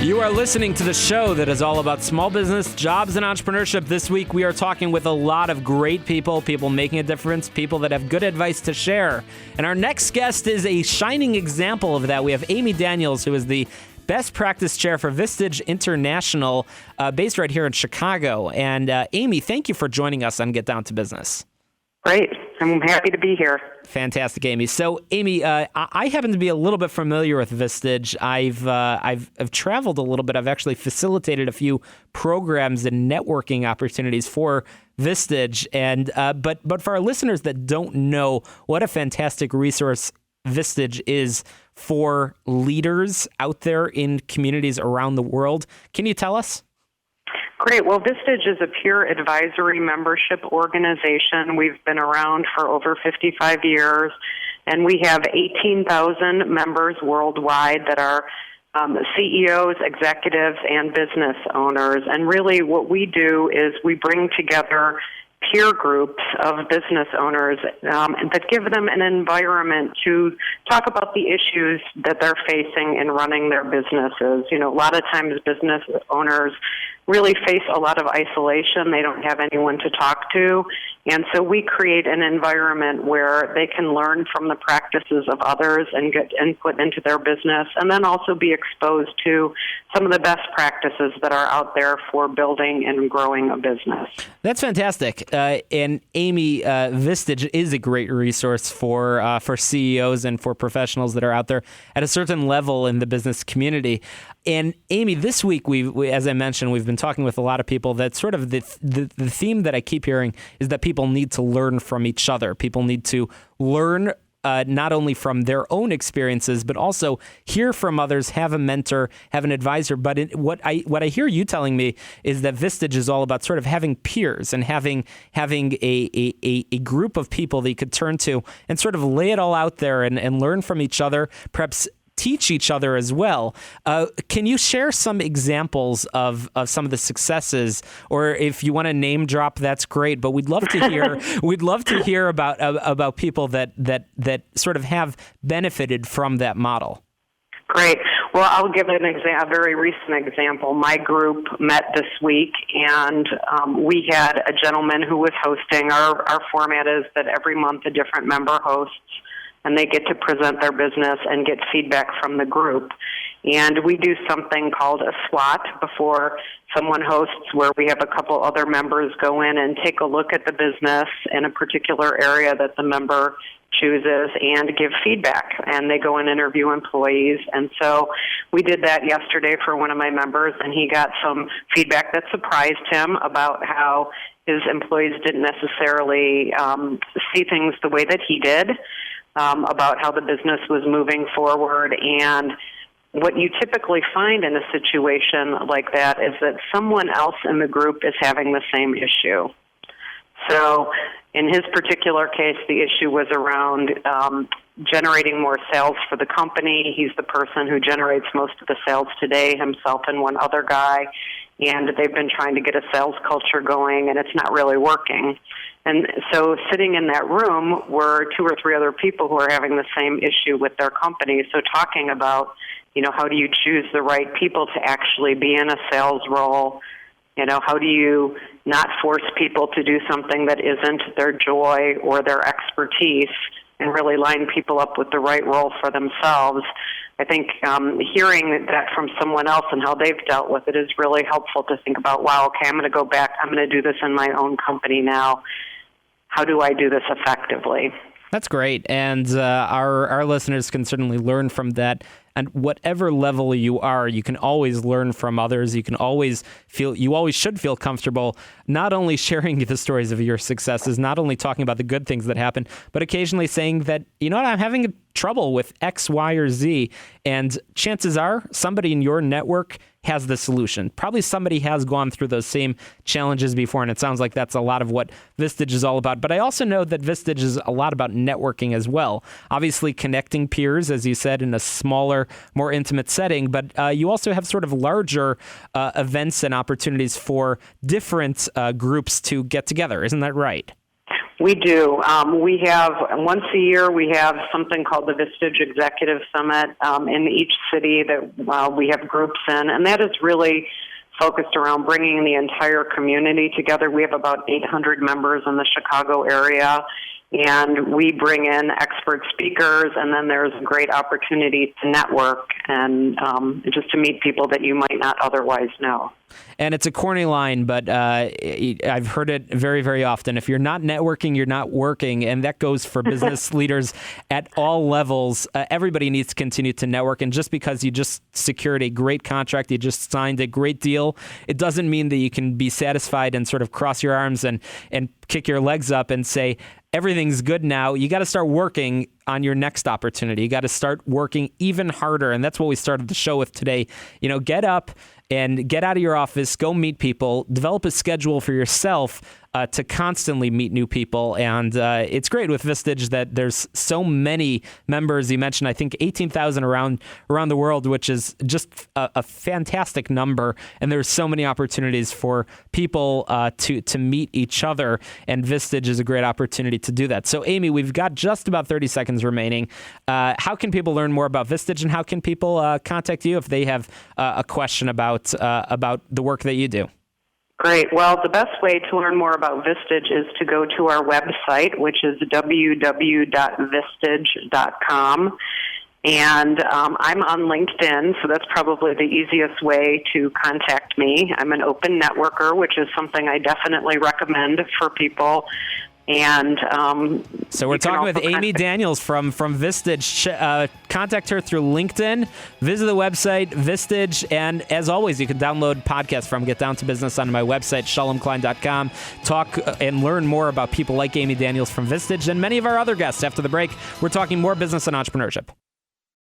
You are listening to the show that is all about small business, jobs, and entrepreneurship. This week, we are talking with a lot of great people making a difference, people that have good advice to share. And our next guest is a shining example of that. We have Aimee Daniels, who is the Best Practice Chair for Vistage International, based right here in Chicago. And Aimee, thank you for joining us on Get Down to Business. Great. I'm happy to be here. Fantastic, Aimee. So, Aimee, I happen to be a little bit familiar with Vistage. I've traveled a little bit. I've actually facilitated a few programs and networking opportunities for Vistage. And but for our listeners that don't know what a fantastic resource Vistage is for leaders out there in communities around the world, can you tell us? Great. Well, Vistage is a peer advisory membership organization. We've been around for over 55 years, and we have 18,000 members worldwide that are CEOs, executives, and business owners. And really what we do is we bring together peer groups of business owners that give them an environment to talk about the issues that they're facing in running their businesses. You know, a lot of times business owners really face a lot of isolation. They don't have anyone to talk to. And so we create an environment where they can learn from the practices of others and get input into their business, and then also be exposed to some of the best practices that are out there for building and growing a business. That's fantastic. And Aimee, Vistage is a great resource for CEOs and for professionals that are out there at a certain level in the business community. And Aimee, this week, we as I mentioned, we've been talking with a lot of people that sort of the theme that I keep hearing is that people need to learn from each other. People need to learn not only from their own experiences, but also hear from others, have a mentor, have an advisor. But what I hear you telling me is that Vistage is all about sort of having peers and having a group of people that you could turn to and sort of lay it all out there and learn from each other, perhaps teach each other as well. Can you share some examples of some of the successes, or if you want to name drop, that's great. But we'd love to hear. We'd love to hear about people that sort of have benefited from that model. Great. Well, I'll give a very recent example. My group met this week, and we had a gentleman who was hosting. Our format is that every month a different member hosts, and they get to present their business and get feedback from the group. And we do something called a SWOT before someone hosts, where we have a couple other members go in and take a look at the business in a particular area that the member chooses and give feedback. And they go and interview employees. And so we did that yesterday for one of my members, and he got some feedback that surprised him about how his employees didn't necessarily see things the way that he did. About how the business was moving forward. And what you typically find in a situation like that is that someone else in the group is having the same issue. So in his particular case, the issue was around generating more sales for the company. He's the person who generates most of the sales today, himself and one other guy. And they've been trying to get a sales culture going, and it's not really working. And so sitting in that room were two or three other people who are having the same issue with their company. So talking about, how do you choose the right people to actually be in a sales role? How do you not force people to do something that isn't their joy or their expertise, and really line people up with the right role for themselves? I think hearing that from someone else and how they've dealt with it is really helpful to think about, wow, okay, I'm going to go back. I'm going to do this in my own company now. How do I do this effectively? That's great. And our listeners can certainly learn from that. And whatever level you are, you can always learn from others. You always should feel comfortable not only sharing the stories of your successes, not only talking about the good things that happen, but occasionally saying that, I'm having trouble with X, Y, or Z. And chances are somebody in your network has the solution. Probably somebody has gone through those same challenges before, and it sounds like that's a lot of what Vistage is all about. But I also know that Vistage is a lot about networking as well. Obviously connecting peers, as you said, in a smaller, more intimate setting, but you also have sort of larger events and opportunities for different groups to get together. Isn't that right? We do. We have, once a year, we have something called the Vistage Executive Summit in each city that we have groups in, and that is really focused around bringing the entire community together. We have about 800 members in the Chicago area, and we bring in expert speakers, and then there's a great opportunity to network and just to meet people that you might not otherwise know. And it's a corny line, but I've heard it very, very often. If you're not networking, you're not working. And that goes for business leaders at all levels. Everybody needs to continue to network. And just because you just secured a great contract, you just signed a great deal, it doesn't mean that you can be satisfied and sort of cross your arms and kick your legs up and say, everything's good now. You got to start working on your next opportunity. You got to start working even harder. And that's what we started the show with today. Get up and get out of your office, go meet people, develop a schedule for yourself to constantly meet new people. And it's great with Vistage that there's so many members. You mentioned, I think, 18,000 around the world, which is just a fantastic number. And there's so many opportunities for people to meet each other. And Vistage is a great opportunity to do that. So, Aimee, we've got just about 30 seconds remaining. How can people learn more about Vistage, and how can people contact you if they have a question about the work that you do? Great. Well, the best way to learn more about Vistage is to go to our website, which is www.vistage.com. And I'm on LinkedIn, so that's probably the easiest way to contact me. I'm an open networker, which is something I definitely recommend for people. And so we're talking with Aimee Daniels from Vistage. Contact her through LinkedIn. Visit the website, Vistage. And as always, you can download podcasts from Get Down to Business on my website, shalomklein.com. Talk and learn more about people like Aimee Daniels from Vistage and many of our other guests. After the break, we're talking more business and entrepreneurship.